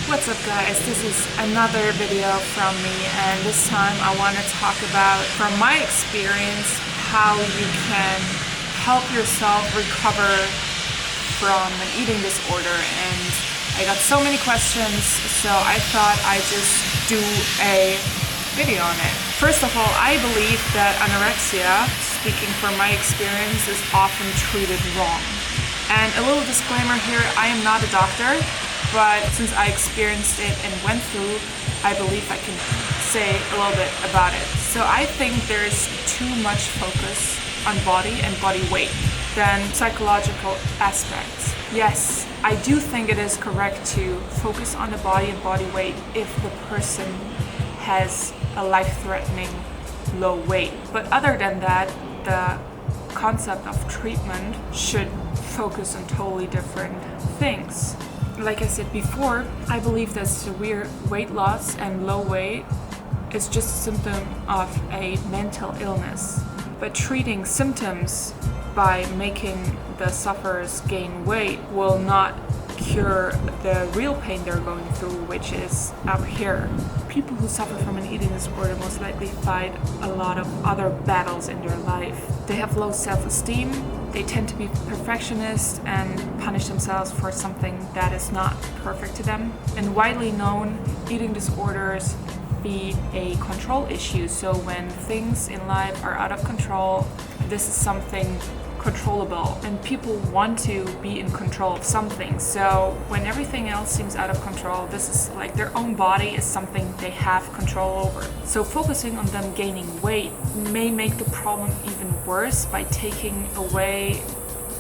What's up guys, this is another video from me, and this time I want to talk about, from my experience, how you can help yourself recover from an eating disorder. And I got so many questions, so I thought I'd just do a video on it. First of all, I believe that anorexia, speaking from my experience, is often treated wrong. And a little disclaimer here, I am not a doctor, but since I experienced it and went through, I believe I can say a little bit about it. So I think there's too much focus on body and body weight than psychological aspects. Yes, I do think it is correct to focus on the body and body weight if the person has a life-threatening low weight. But other than that, the concept of treatment should focus on totally different things. Like I said before, I believe that severe weight loss and low weight is just a symptom of a mental illness. But treating symptoms by making the sufferers gain weight will not cure the real pain they're going through, which is up here. People who suffer from an eating disorder most likely fight a lot of other battles in their life. They have low self-esteem, they tend to be perfectionists and punish themselves for something that is not perfect to them. And widely known, eating disorders feed a control issue. So when things in life are out of control, this is something controllable, and people want to be in control of something. So when everything else seems out of control, this is like their own body is something they have control over. So focusing on them gaining weight may make the problem even worse by taking away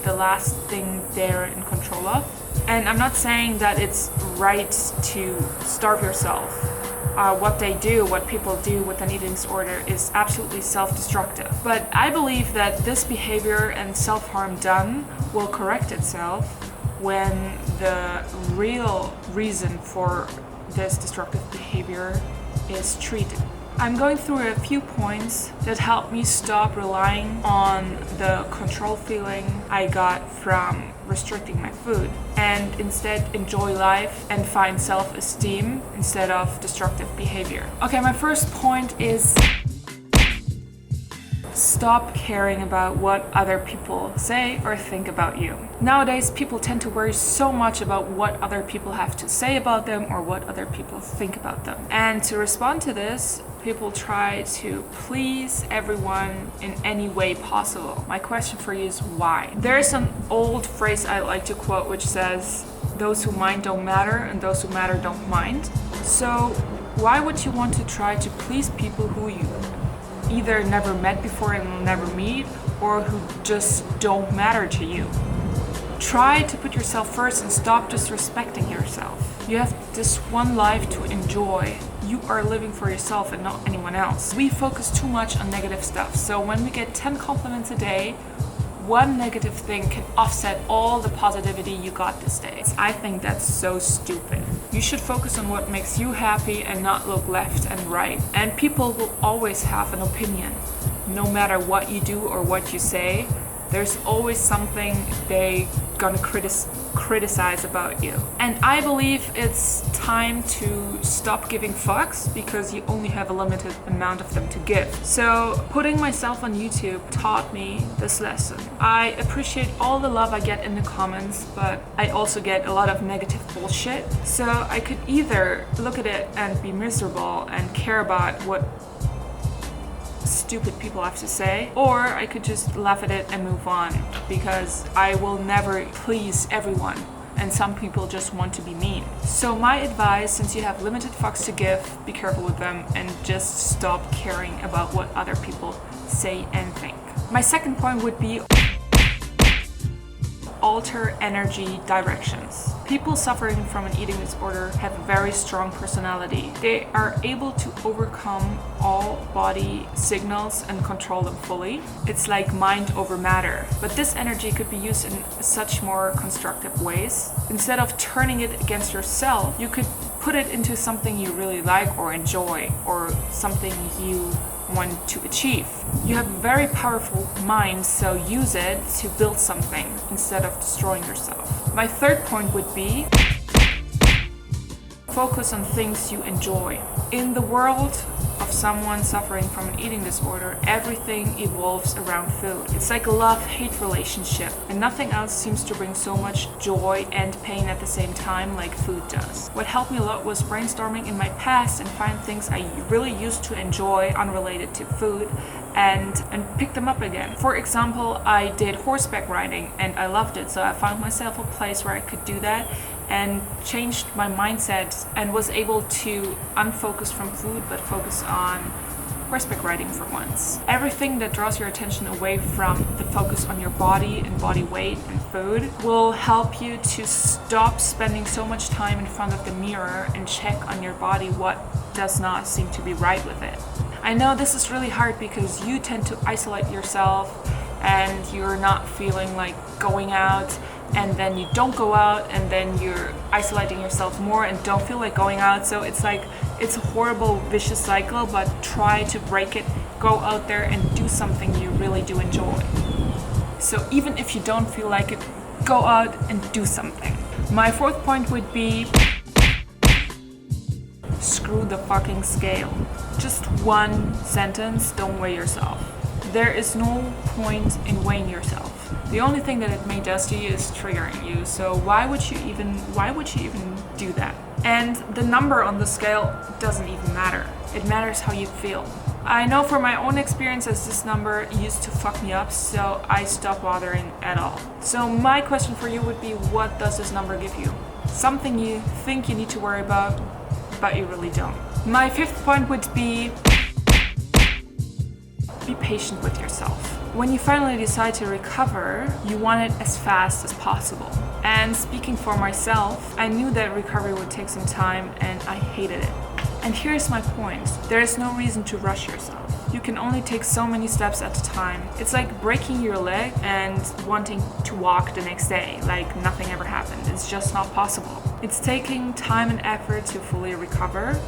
the last thing they're in control of. And I'm not saying that it's right to starve yourself. What people do with an eating disorder is absolutely self-destructive. But I believe that this behavior and self-harm done will correct itself when the real reason for this destructive behavior is treated. I'm going through a few points that help me stop relying on the control feeling I got from restricting my food, and instead enjoy life and find self-esteem instead of destructive behavior. Okay, my first point is stop caring about what other people say or think about you. Nowadays, people tend to worry so much about what other people have to say about them or what other people think about them. And to respond to this, people try to please everyone in any way possible. My question for you is why? There's an old phrase I like to quote which says, "Those who mind don't matter and those who matter don't mind." So why would you want to try to please people who you either never met before and will never meet, or who just don't matter to you? Try to put yourself first and stop disrespecting yourself. You have this one life to enjoy. You are living for yourself and not anyone else. We focus too much on negative stuff. So when we get 10 compliments a day, one negative thing can offset all the positivity you got this day. I think that's so stupid. You should focus on what makes you happy and not look left and right. And people will always have an opinion. No matter what you do or what you say, there's always something they gonna criticize about you. And I believe it's time to stop giving fucks because you only have a limited amount of them to give. So putting myself on YouTube taught me this lesson. I appreciate all the love I get in the comments, but I also get a lot of negative bullshit. So I could either look at it and be miserable and care about what stupid people have to say, or I could just laugh at it and move on, because I will never please everyone and some people just want to be mean. So my advice, since you have limited fucks to give, be careful with them and just stop caring about what other people say and think. My second point would be alter energy directions. People suffering from an eating disorder have a very strong personality. They are able to overcome all body signals and control them fully. It's like mind over matter. But this energy could be used in such more constructive ways. Instead of turning it against yourself, you could put it into something you really like or enjoy, or something you want to achieve. You have a very powerful mind, so use it to build something instead of destroying yourself. My third point would be Focus on things you enjoy. In the world of someone suffering from an eating disorder, everything evolves around food. It's like a love-hate relationship, and nothing else seems to bring so much joy and pain at the same time like food does. What helped me a lot was brainstorming in my past and find things I really used to enjoy unrelated to food and pick them up again. For example, I did horseback riding and I loved it, so I found myself a place where I could do that and changed my mindset and was able to unfocus from food but focus on horseback riding for once. Everything that draws your attention away from the focus on your body and body weight and food will help you to stop spending so much time in front of the mirror and check on your body what does not seem to be right with it. I know this is really hard because you tend to isolate yourself and you're not feeling like going out, and then you don't go out, and then you're isolating yourself more and don't feel like going out. So it's like, it's a horrible vicious cycle, but try to break it. Go out there and do something you really do enjoy. So even if you don't feel like it, go out and do something. My fourth point would be screw the fucking scale. Just one sentence, don't weigh yourself. There is no point in weighing yourself. The only thing that it may does to you is triggering you. So why would you even do that? And the number on the scale doesn't even matter. It matters how you feel. I know from my own experiences this number used to fuck me up, so I stopped bothering at all. So my question for you would be, what does this number give you? Something you think you need to worry about, but you really don't. My fifth point would be patient with yourself. When you finally decide to recover, you want it as fast as possible. And speaking for myself, I knew that recovery would take some time and I hated it. And here's my point. There is no reason to rush yourself. You can only take so many steps at a time. It's like breaking your leg and wanting to walk the next day, like nothing ever happened. It's just not possible. It's taking time and effort to fully recover.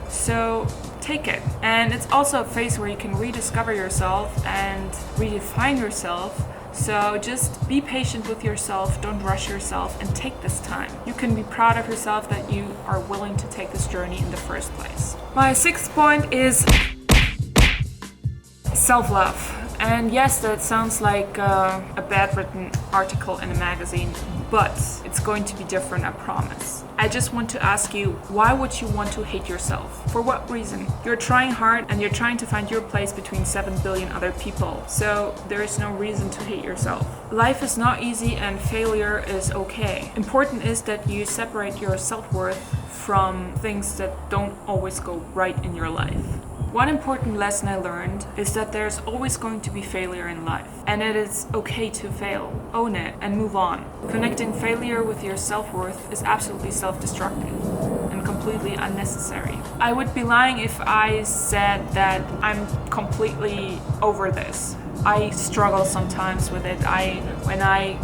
So take it. And it's also a phase where you can rediscover yourself and redefine yourself. So just be patient with yourself, don't rush yourself, and take this time. You can be proud of yourself that you are willing to take this journey in the first place. My sixth point is self-love. And yes, that sounds like a bad written article in a magazine, but it's going to be different, I promise. I just want to ask you, why would you want to hate yourself? For what reason? You're trying hard and you're trying to find your place between 7 billion other people, so there is no reason to hate yourself. Life is not easy and failure is okay. Important is that you separate your self-worth from things that don't always go right in your life. One important lesson I learned is that there's always going to be failure in life, and it is okay to fail. Own it and move on. Connecting failure with your self-worth is absolutely self-destructive and completely unnecessary. I would be lying if I said that I'm completely over this. I struggle sometimes with it. When I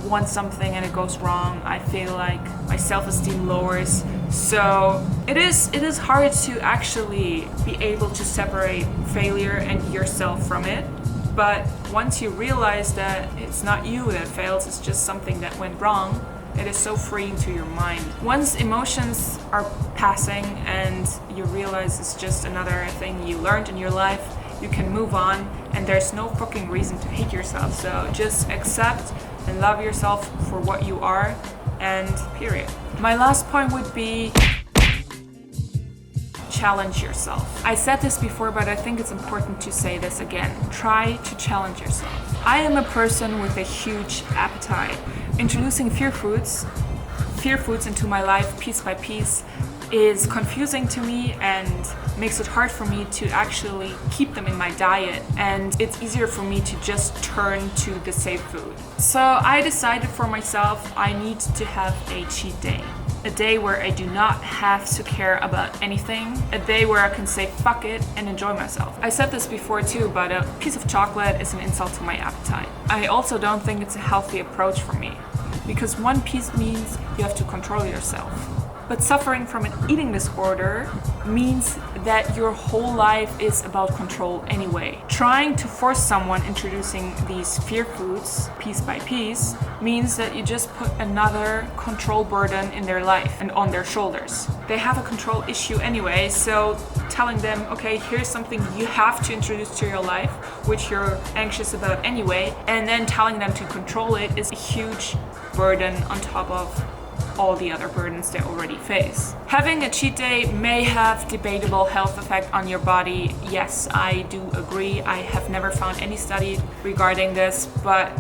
want something and it goes wrong, I feel like my self-esteem lowers. So it is hard to actually be able to separate failure and yourself from it. But once you realize that it's not you that fails, it's just something that went wrong, it is so freeing to your mind. Once emotions are passing and you realize it's just another thing you learned in your life, you can move on, and there's no fucking reason to hate yourself. So just accept and love yourself for what you are, and period. My last point would be challenge yourself. I said this before, but I think it's important to say this again. Try to challenge yourself. I am a person with a huge appetite. Introducing fear foods into my life piece by piece is confusing to me and makes it hard for me to actually keep them in my diet, and it's easier for me to just turn to the safe food. So I decided for myself I need to have a cheat day. A day where I do not have to care about anything. A day where I can say fuck it and enjoy myself. I said this before too, but a piece of chocolate is an insult to my appetite. I also don't think it's a healthy approach for me. because one piece means you have to control yourself. But suffering from an eating disorder means that your whole life is about control anyway. Trying to force someone introducing these fear foods piece by piece means that you just put another control burden in their life and on their shoulders. They have a control issue anyway, so telling them, okay, here's something you have to introduce to your life, which you're anxious about anyway, and then telling them to control it is a huge burden on top of all the other burdens they already face. Having a cheat day may have debatable health effect on your body. Yes, I do agree. I have never found any study regarding this, but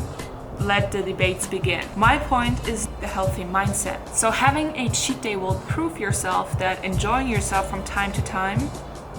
let the debates begin. My point is the healthy mindset. So having a cheat day will prove yourself that enjoying yourself from time to time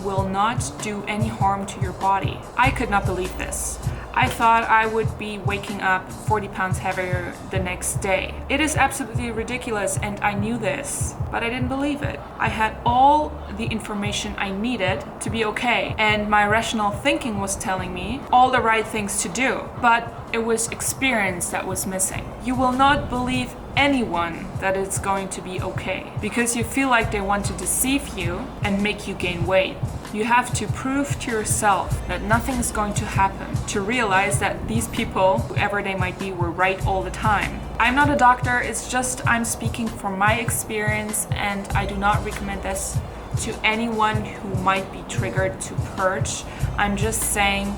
will not do any harm to your body. I could not believe this. I thought I would be waking up 40 pounds heavier the next day. It is absolutely ridiculous, and I knew this, but I didn't believe it. I had all the information I needed to be okay, and my rational thinking was telling me all the right things to do, but it was experience that was missing. You will not believe anyone that it's going to be okay because you feel like they want to deceive you and make you gain weight. You have to prove to yourself that nothing is going to happen, to realize that these people, whoever they might be, were right all the time. I'm not a doctor, it's just I'm speaking from my experience, and I do not recommend this to anyone who might be triggered to purge. I'm just saying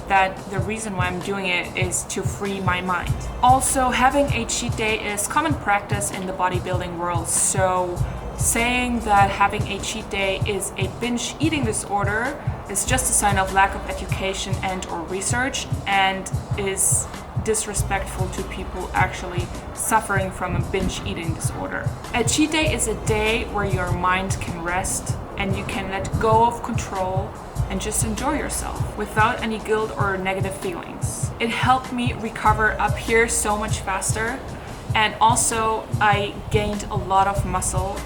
that the reason why I'm doing it is to free my mind. Also, having a cheat day is common practice in the bodybuilding world, so saying that having a cheat day is a binge eating disorder is just a sign of lack of education and or research, and is disrespectful to people actually suffering from a binge eating disorder. A cheat day is a day where your mind can rest and you can let go of control and just enjoy yourself without any guilt or negative feelings. It helped me recover up here so much faster, and also I gained a lot of muscle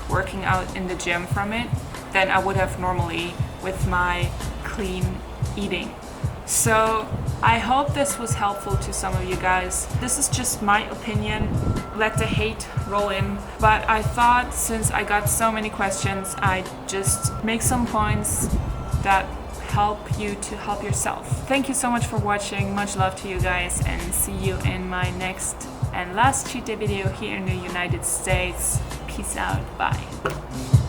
working out in the gym from it than I would have normally with my clean eating. So I hope this was helpful to some of you guys. This is just my opinion. Let the hate roll in. But I thought since I got so many questions, I'd just make some points that help you to help yourself. Thank you so much for watching. Much love to you guys, and see you in my next and last cheat day video here in the United States. Peace out. Bye.